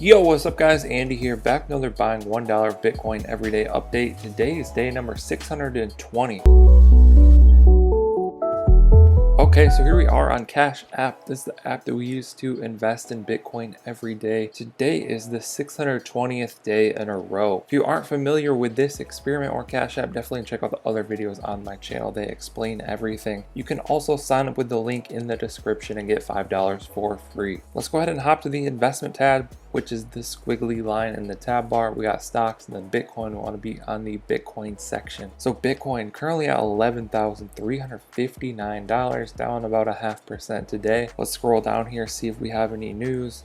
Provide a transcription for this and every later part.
Yo, what's up guys? Andy here, back with another buying $1 Bitcoin everyday update. Today is day number 620. Okay, so here we are on Cash App. This is the app that we use to invest in Bitcoin every day. Today is the 620th day in a row. If you aren't familiar with this experiment or Cash App, definitely check out the other videos on my channel. They explain everything. You can also sign up with the link in the description and get $5 for free. Let's go ahead and hop to the investment tab, which is the squiggly line in the tab bar. We got stocks and then Bitcoin. We want to be on the Bitcoin section. So Bitcoin currently at $11,359, down about 0.5% today. Let's scroll down here, see if we have any news.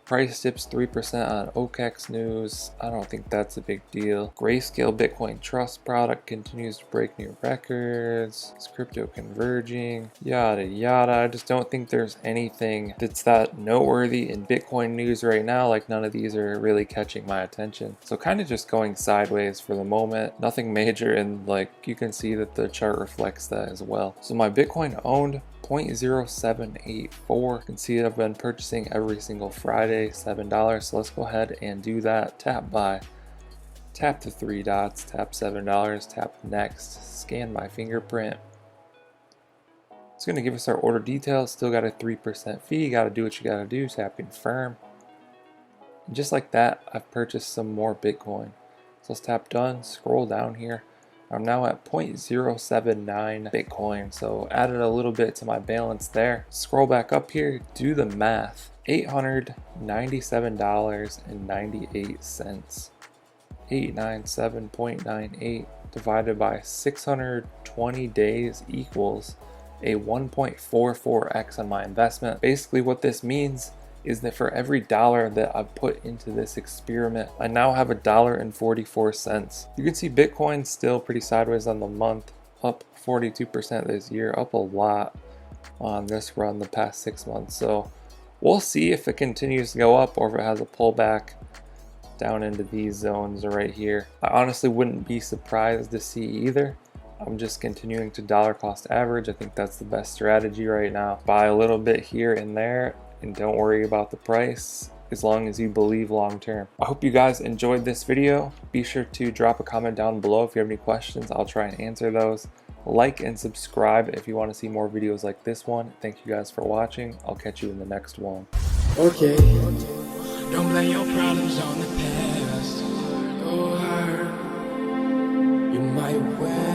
Price dips 3% on OKEx news. I don't think that's a big deal. Grayscale Bitcoin Trust product continues to break new records. Is crypto converging? Yada yada. I just don't think there's anything that's that noteworthy in Bitcoin news right now. Like, none of these are really catching my attention. So kind of just going sideways for the moment. Nothing major, and like you can see that the chart reflects that as well. So my Bitcoin owned 0.0784. You can see that I've been purchasing every single Friday, $7. So let's go ahead and do that. Tap buy, tap the three dots, tap $7, tap next, scan my fingerprint. It's going to give us our order details. Still got a 3% fee. Got to do what you got to do. Tap confirm. And just like that, I've purchased some more Bitcoin. So let's tap done, scroll down here. I'm now at 0.079 Bitcoin, so added a little bit to my balance there. Scroll back up here, do the math. $897.98. 897.98 divided by 620 days equals a 1.44x on my investment. Basically what this means is that for every dollar that I've put into this experiment, I now have $1.44. You can see Bitcoin still pretty sideways on the month, up 42% this year, up a lot on this run the past 6 months. So we'll see if it continues to go up or if it has a pullback down into these zones right here. I honestly wouldn't be surprised to see either. I'm just continuing to dollar cost average. I think that's the best strategy right now. Buy a little bit here and there, and don't worry about the price as long as you believe long term. I hope you guys enjoyed this video. Be sure to drop a comment down below if you have any questions. I'll try and answer those. Like and subscribe if you want to see more videos like this one. Thank you guys for watching. I'll catch you in the next one. Okay. Don't blame your problems on the past. Go hard. You might wear